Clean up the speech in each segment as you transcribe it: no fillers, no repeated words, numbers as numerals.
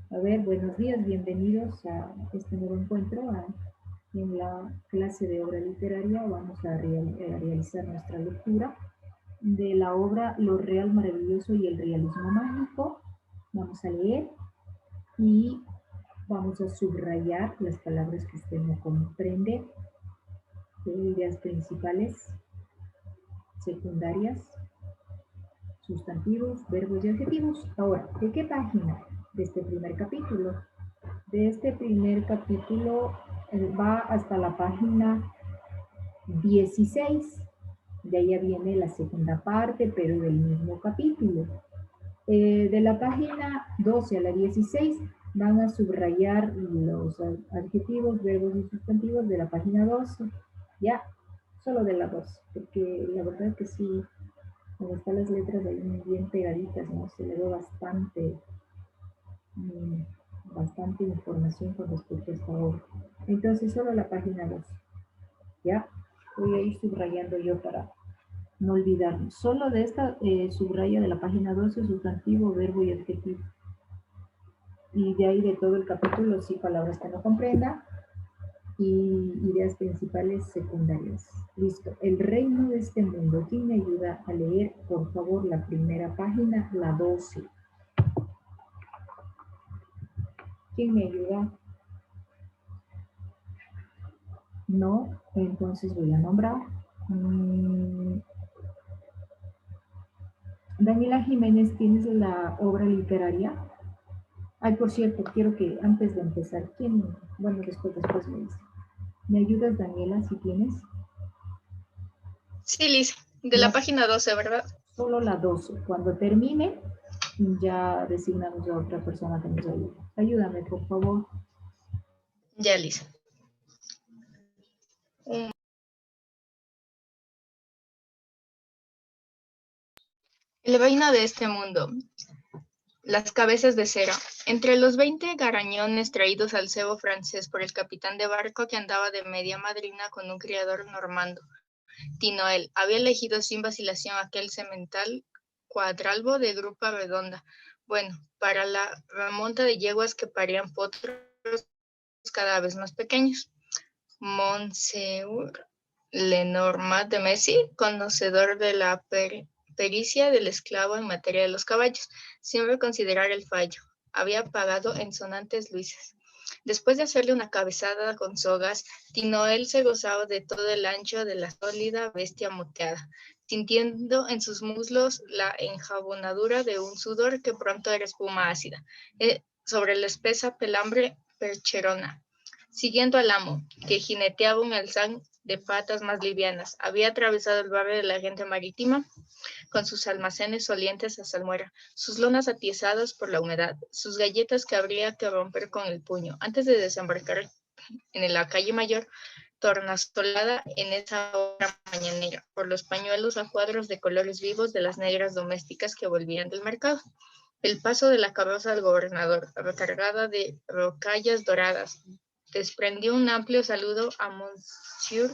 A ver, buenos días, bienvenidos a este nuevo encuentro. En la clase de obra literaria vamos a realizar nuestra lectura de la obra Lo Real Maravilloso y el Realismo Mágico. Vamos a leer y vamos a subrayar las palabras que usted no comprende, ideas principales, secundarias, sustantivos, verbos y adjetivos. Ahora, ¿de qué página? De este primer capítulo. De este primer capítulo va hasta la página 16. De ahí viene la segunda parte, pero del mismo capítulo. De la página 12 a la 16 van a subrayar los adjetivos, verbos y sustantivos de la página 12. Ya, solo de la 2, porque la verdad que sí, como están las letras ahí bien pegaditas, ¿no? Se le ve bastante información con respecto a esta obra. Entonces, solo la página 2. Ya, voy a ir subrayando yo para no olvidarnos. Solo de esta subraya de la página 12, sustantivo, verbo y adjetivo. Y de ahí de todo el capítulo, sí, palabras que no comprenda y ideas principales secundarias. Listo. El reino de este mundo. ¿Quién me ayuda a leer, por favor, la primera página, la 12? ¿Quién me ayuda? No, entonces voy a nombrar. Daniela Jiménez, ¿tienes la obra literaria? Ay, por cierto, quiero que antes de empezar, bueno, después me dice. ¿Me ayudas, Daniela, si tienes? Sí, Liz, de la página 12, ¿verdad? Solo la 12. Cuando termine, ya designamos a otra persona que nos ayude. Ayúdame, por favor. Ya, Liz. El reino de este mundo. Las cabezas de cera. Entre los 20 garañones traídos al cebo francés por el capitán de barco que andaba de media madrina con un criador normando, Tinoel había elegido sin vacilación aquel semental cuadralbo de grupa redonda. Bueno, para la remonta de yeguas que parían potros cada vez más pequeños. Monsieur Lenormand de Messi, conocedor de la pericia del esclavo en materia de los caballos, sin reconsiderar el fallo, había pagado en sonantes luises. Después de hacerle una cabezada con sogas, Tinoel se gozaba de todo el ancho de la sólida bestia moteada, sintiendo en sus muslos la enjabonadura de un sudor que pronto era espuma ácida, sobre la espesa pelambre percherona. Siguiendo al amo, que jineteaba un alzán de patas más livianas, había atravesado el barrio de la gente marítima con sus almacenes solientes a salmuera, sus lonas atiezadas por la humedad, sus galletas que habría que romper con el puño, antes de desembarcar en la calle mayor, tornasolada en esa hora mañanera, por los pañuelos a cuadros de colores vivos de las negras domésticas que volvían del mercado. El paso de la carroza del gobernador, recargada de rocallas doradas, desprendió un amplio saludo a Monsieur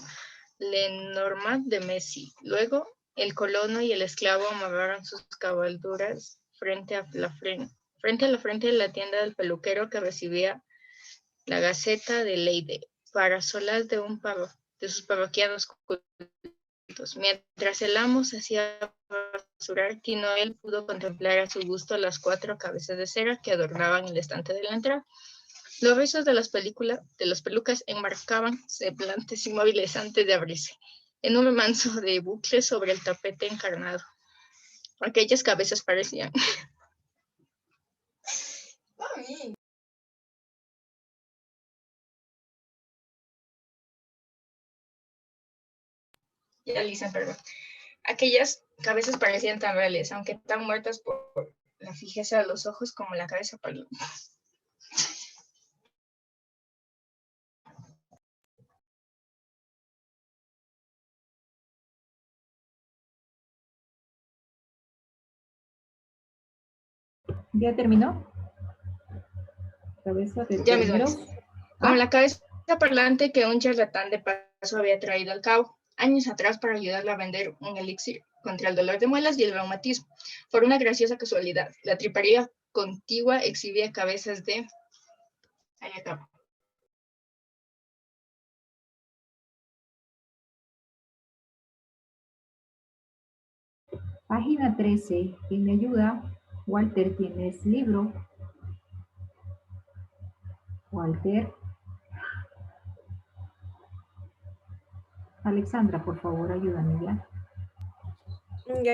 Lenormand de Messi. Luego, el colono y el esclavo amarraron sus cabalduras frente a la frente de la tienda del peluquero que recibía la Gaceta de Leyde, para solas de sus parroquianos cultos. Mientras el amo se hacía basurar, Tinoel pudo contemplar a su gusto las 4 cabezas de cera que adornaban el estante de la entrada. Los rizos de las pelucas enmarcaban semblantes inmóviles antes de abrirse, en un remanso de bucles sobre el tapete encarnado. Aquellas cabezas parecían... Ya, Lisa, perdón. Aquellas cabezas parecían tan reales, aunque tan muertas por la fijeza de los ojos como la cabeza pálida. ¿Ya terminó? Cabeza de Ya, mis buenas. Como la cabeza parlante que un charlatán de paso había traído al cabo, años atrás, para ayudarla a vender un elixir contra el dolor de muelas y el reumatismo. Por una graciosa casualidad, la triparía contigua exhibía cabezas de... Ahí acá. Página 13. ¿Quién me ayuda? Walter, ¿tienes libro? Walter. Alexandra, por favor, ayúdame ya.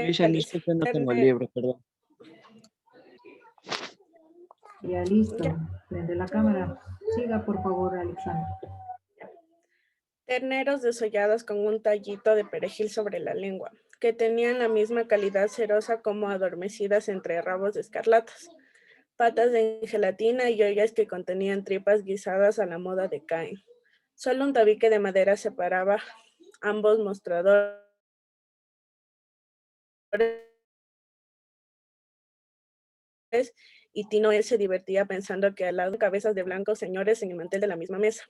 Luisa, disculpe, no tengo el libro, perdón. Ya listo. Ya. Prende la cámara. Siga, por favor, Alexandra. Terneros desollados con un tallito de perejil sobre la lengua, que tenían la misma calidad cerosa como adormecidas entre rabos de escarlatas. Patas en gelatina y ollas que contenían tripas guisadas a la moda de Caen. Solo un tabique de madera separaba ambos mostradores y Tino él se divertía pensando que al lado de cabezas de blancos señores en el mantel de la misma mesa,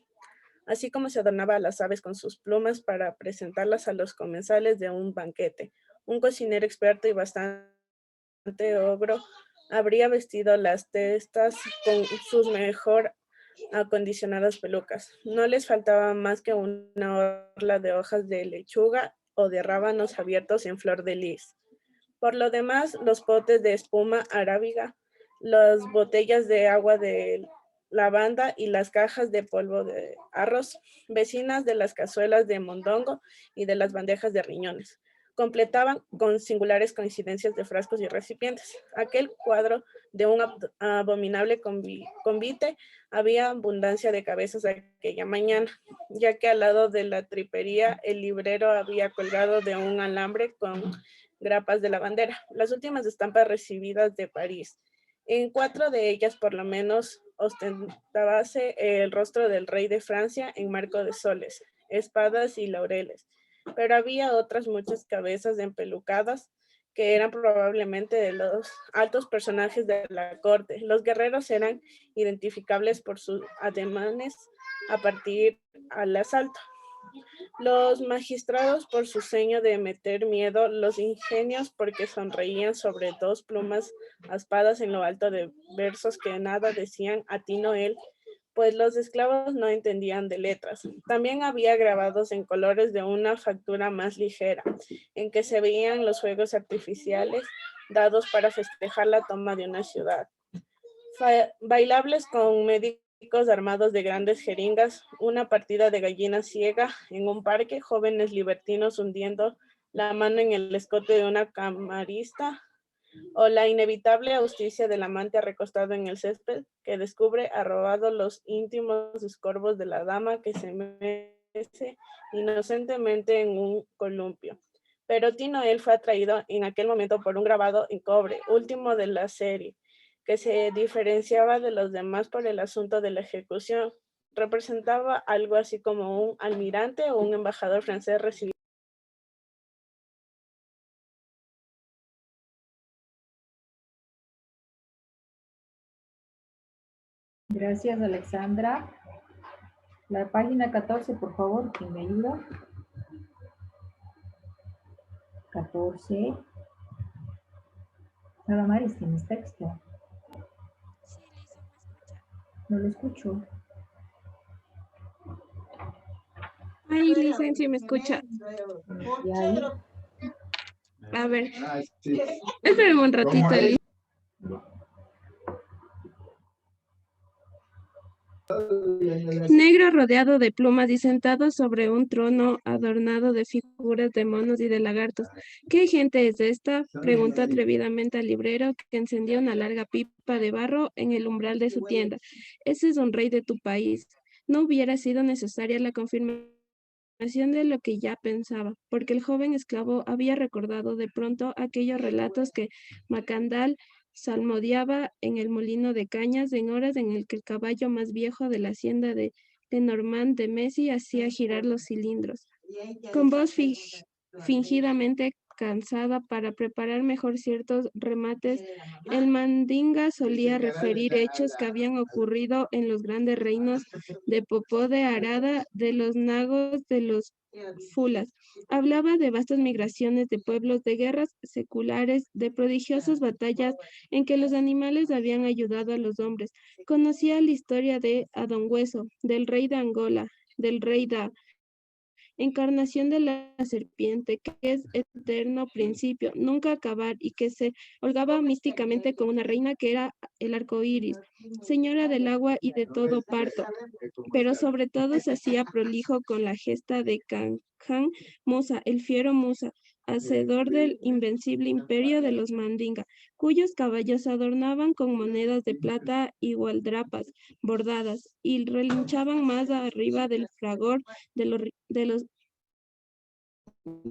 así como se adornaba a las aves con sus plumas para presentarlas a los comensales de un banquete. Un cocinero experto y bastante ogro habría vestido las testas con sus mejor acondicionadas pelucas. No les faltaba más que una orla de hojas de lechuga o de rábanos abiertos en flor de lis. Por lo demás, los potes de espuma arábiga, las botellas de agua de lavanda y las cajas de polvo de arroz, vecinas de las cazuelas de mondongo y de las bandejas de riñones, completaban con singulares coincidencias de frascos y recipientes. Aquel cuadro de un abominable convite había abundancia de cabezas aquella mañana, ya que al lado de la tripería el librero había colgado de un alambre con grapas de la bandera, las últimas estampas recibidas de París. En 4 de ellas, por lo menos, ostentábase el rostro del rey de Francia en marco de soles, espadas y laureles. Pero había otras muchas cabezas empelucadas que eran probablemente de los altos personajes de la corte. Los guerreros eran identificables por sus ademanes a partir al asalto. Los magistrados por su ceño de meter miedo, los ingenios porque sonreían sobre 2 plumas aspadas en lo alto de versos que nada decían a Tino él, pues los esclavos no entendían de letras. También había grabados en colores de una factura más ligera, en que se veían los fuegos artificiales dados para festejar la toma de una ciudad. Bailables con médicos armados de grandes jeringas, una partida de gallina ciega en un parque, jóvenes libertinos hundiendo la mano en el escote de una camarista, o la inevitable austicia del amante recostado en el césped que descubre arrobado los íntimos escorbos de la dama que se mece inocentemente en un columpio. Pero Tino él fue atraído en aquel momento por un grabado en cobre, último de la serie, que se diferenciaba de los demás por el asunto de la ejecución. Representaba algo así como un almirante o un embajador francés recibido. Gracias, Alexandra. La página 14, por favor, ¿quién me ayuda? 14. Nada más, ¿tienes texto? Sí, Lisa, ¿me escucha? No lo escucho. Ay, Lisa, sí me escucha. ¿Y ahí? A ver, espérame un ratito, Lisa. Negro rodeado de plumas y sentado sobre un trono adornado de figuras de monos y de lagartos. ¿Qué gente es esta? Preguntó atrevidamente al librero que encendía una larga pipa de barro en el umbral de su tienda. Ese es un rey de tu país. No hubiera sido necesaria la confirmación de lo que ya pensaba, porque el joven esclavo había recordado de pronto aquellos relatos que Macandal salmodiaba en el molino de cañas en horas en el que el caballo más viejo de la hacienda de Lenormand de Messi hacía girar los cilindros. Con voz fingidamente cansada para preparar mejor ciertos remates, el mandinga solía referir hechos que habían ocurrido en los grandes reinos de Popó de Arada, de los Nagos, de los Fulas. Hablaba de vastas migraciones de pueblos, de guerras seculares, de prodigiosas batallas en que los animales habían ayudado a los hombres. Conocía la historia de Adón Hueso, del rey de Angola, del rey Da, encarnación de la serpiente, que es eterno principio, nunca acabar, y que se holgaba místicamente con una reina que era el arco iris, señora del agua y de todo parto, pero sobre todo se hacía prolijo con la gesta de Canján Musa, el fiero Musa, hacedor del invencible imperio de los Mandinga, cuyos caballos adornaban con monedas de plata y gualdrapas bordadas, y relinchaban más arriba del fragor de los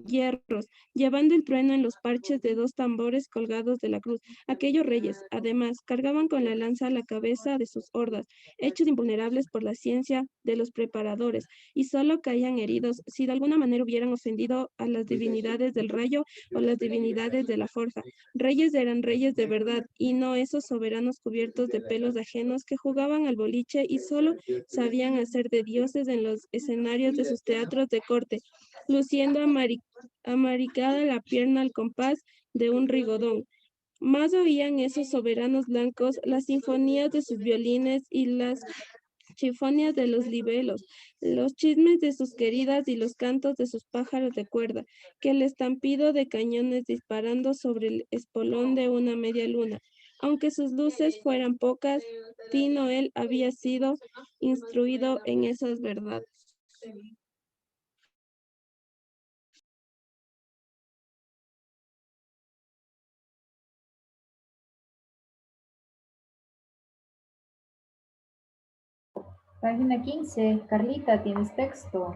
hierros, llevando el trueno en los parches de 2 tambores colgados de la cruz. Aquellos reyes, además, cargaban con la lanza a la cabeza de sus hordas, hechos invulnerables por la ciencia de los preparadores, y solo caían heridos si de alguna manera hubieran ofendido a las divinidades del rayo o las divinidades de la forja. Reyes eran reyes de verdad, y no esos soberanos cubiertos de pelos ajenos que jugaban al boliche y solo sabían hacer de dioses en los escenarios de sus teatros de corte, luciendo amaricada la pierna al compás de un rigodón. Más oían esos soberanos blancos las sinfonías de sus violines y las chifonias de los libelos, los chismes de sus queridas y los cantos de sus pájaros de cuerda, que el estampido de cañones disparando sobre el espolón de una media luna. Aunque sus luces fueran pocas, Tino él había sido instruido en esas verdades. Página 15. Carlita, ¿tienes texto?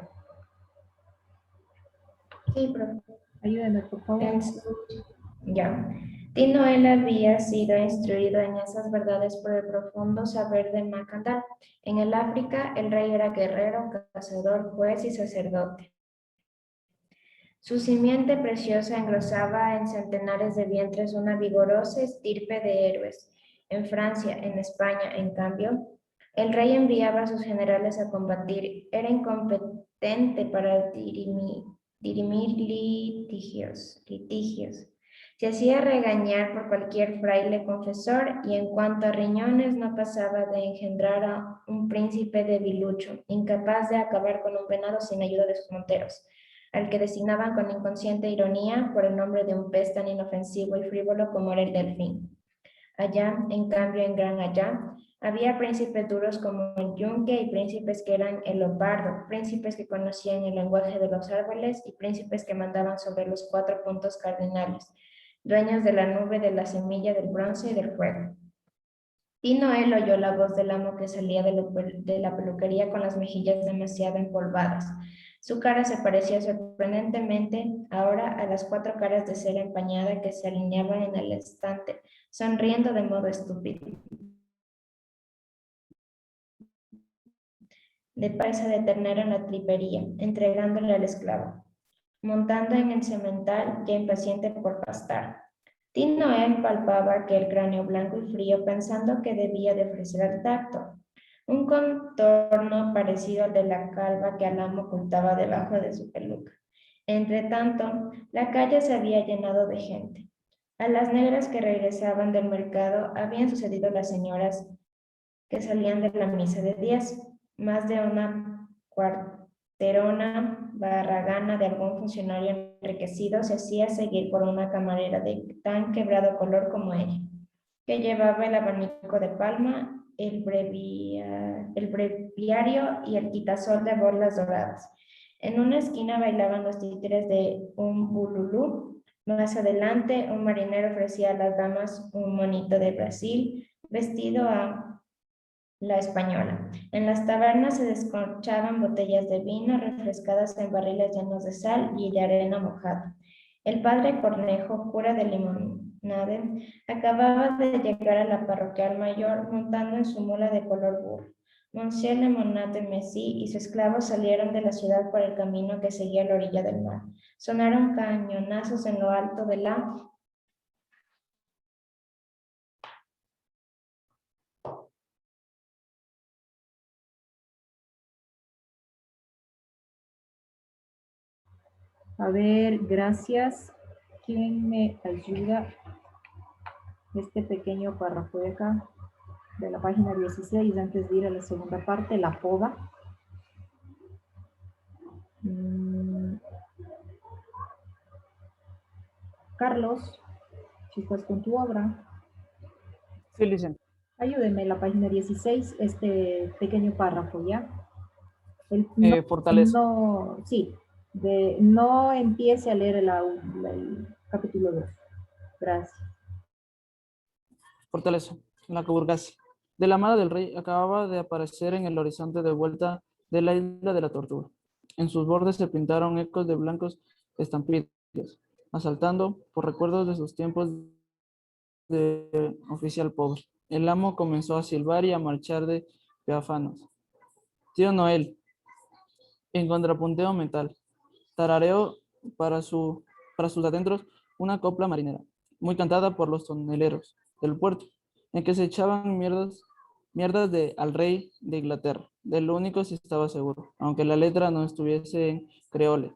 Sí, profe. Ayúdame, por favor. Ya. Tino él había sido instruido en esas verdades por el profundo saber de Macandal. En el África, el rey era guerrero, cazador, juez y sacerdote. Su simiente preciosa engrosaba en centenares de vientres una vigorosa estirpe de héroes. En Francia, en España, en cambio, el rey enviaba a sus generales a combatir. Era incompetente para dirimir litigios. Se hacía regañar por cualquier fraile confesor y en cuanto a riñones no pasaba de engendrar a un príncipe debilucho, incapaz de acabar con un venado sin ayuda de sus monteros, al que designaban con inconsciente ironía por el nombre de un pez tan inofensivo y frívolo como era el delfín. Allá, en cambio, en Gran Allá, había príncipes duros como el yunque y príncipes que eran el leopardo, príncipes que conocían el lenguaje de los árboles y príncipes que mandaban sobre los 4 puntos cardinales, dueños de la nube, de la semilla, del bronce y del fuego. Tino él oyó la voz del amo que salía de la peluquería con las mejillas demasiado empolvadas. Su cara se parecía sorprendentemente ahora a las 4 caras de cera empañada que se alineaban en el estante, sonriendo de modo estúpido. De paisa de ternera en la tripería, entregándole al esclavo, montando en el semental, ya impaciente por pastar. Tino él palpaba aquel cráneo blanco y frío, pensando que debía de ofrecer al tacto un contorno parecido al de la calva que al amo ocultaba debajo de su peluca. Entre tanto, la calle se había llenado de gente. A las negras que regresaban del mercado habían sucedido las señoras que salían de la misa de 10, más de una cuarterona barragana de algún funcionario enriquecido se hacía seguir por una camarera de tan quebrado color como ella, que llevaba el abanico de palma, el breviario y el quitasol de borlas doradas. En una esquina bailaban los títeres de un bululú. Más adelante, un marinero ofrecía a las damas un monito de Brasil, vestido a la española. En las tabernas se descorchaban botellas de vino refrescadas en barriles llenos de sal y de arena mojada. El padre Cornejo, cura de Limonade, acababa de llegar a la parroquial mayor montando en su mula de color burro. Monsieur Le Monat de Messi y su esclavo salieron de la ciudad por el camino que seguía a la orilla del mar. Sonaron cañonazos en lo alto de la A ver, gracias. ¿Quién me ayuda? Este pequeño párrafo de acá, de la página 16, antes de ir a la segunda parte, la poda. Carlos, si estás con tu obra, Sí, Licen. ayúdeme en la página 16, este pequeño párrafo, ¿ya? Fortaleza. No empiece a leer el capítulo 2. Gracias. Fortaleza. La Caburgasi. De la mano del rey acababa de aparecer en el horizonte de vuelta de la isla de la Tortuga. En sus bordes se pintaron ecos de blancos estampidos, asaltando por recuerdos de sus tiempos de oficial pobre. El amo comenzó a silbar y a marchar de peafanos. Tío Noel, en contrapunteo mental, tarareó para, para sus adentros una copla marinera, muy cantada por los toneleros del puerto, en que se echaban mierdas al rey de Inglaterra, de lo único si estaba seguro, aunque la letra no estuviese en creole.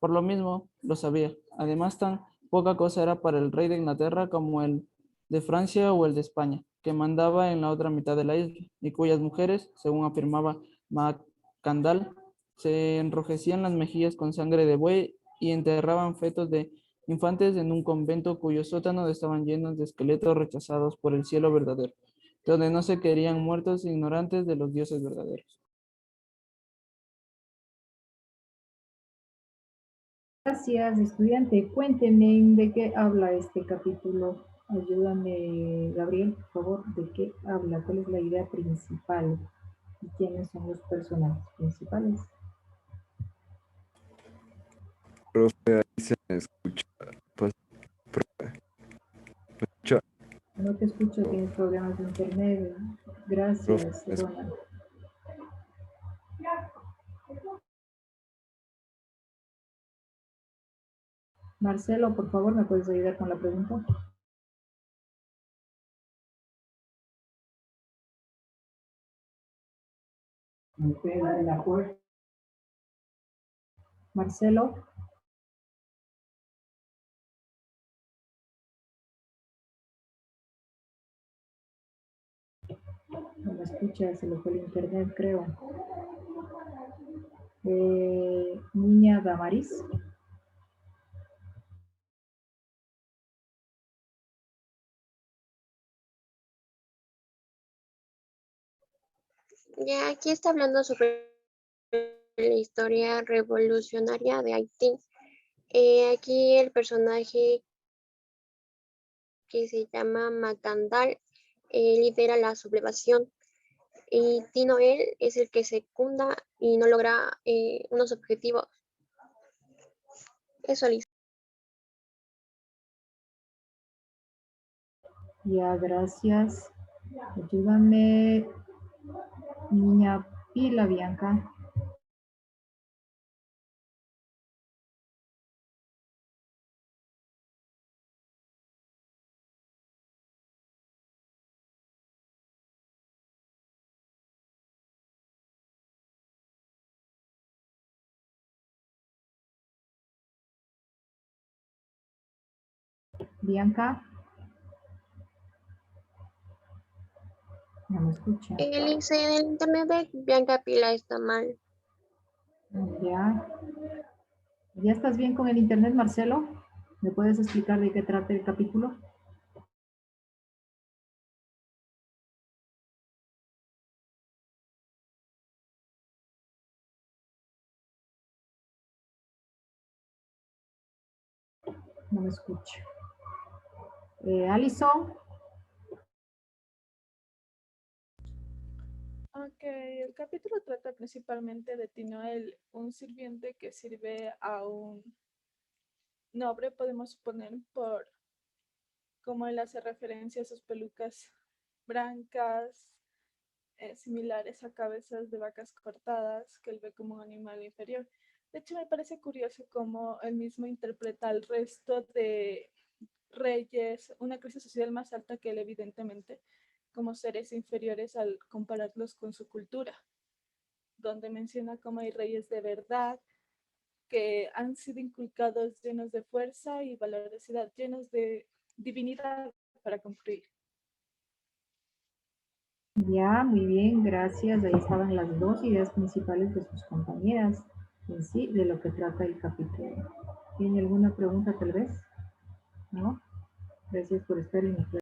Por lo mismo, lo sabía. Además, tan poca cosa era para el rey de Inglaterra como el de Francia o el de España, que mandaba en la otra mitad de la isla, y cuyas mujeres, según afirmaba Macandal, se enrojecían las mejillas con sangre de buey y enterraban fetos de infantes en un convento cuyos sótanos estaban llenos de esqueletos rechazados por el cielo verdadero, donde no se querían muertos ignorantes de los dioses verdaderos. Gracias, estudiante. Cuénteme de qué habla este capítulo. Ayúdame, Gabriel, por favor, de qué habla, cuál es la idea principal y quiénes son los personajes principales. Profe, ahí se me escucha. Profe, ¿me escucha? No te escucho, tienes problemas de internet. Profe, Gracias, ¿me escucha? Ronald. Marcelo, por favor, ¿me puedes ayudar con la pregunta? Marcelo. No me escucha, se le fue el internet, creo. Niña Damaris. Ya aquí está hablando sobre la historia revolucionaria de Haití. Aquí el personaje que se llama Macandal lidera la sublevación y Tino él es el que secunda y no logra unos objetivos. Eso, Alice. Ya, gracias. Ayúdame, niña Pila Bianca. Bianca. No me escucha. Alice, en el internet de Bianca Pila está mal. Ya. ¿Ya estás bien con el internet, Marcelo? ¿Me puedes explicar de qué trata el capítulo? No me escucho. Alison. Ok, el capítulo trata principalmente de Tinoel, un sirviente que sirve a un noble, podemos suponer, por cómo él hace referencia a sus pelucas blancas, similares a cabezas de vacas cortadas, que él ve como un animal inferior. De hecho, me parece curioso cómo él mismo interpreta al resto de reyes, una clase social más alta que él, evidentemente, como seres inferiores al compararlos con su cultura, donde menciona cómo hay reyes de verdad que han sido inculcados llenos de fuerza y valorosidad, llenos de divinidad para cumplir. Ya, muy bien, gracias. Ahí estaban las dos ideas principales de sus compañeras en sí, de lo que trata el capítulo. ¿Tiene alguna pregunta tal vez? ¿No? Gracias por estar en mi clase.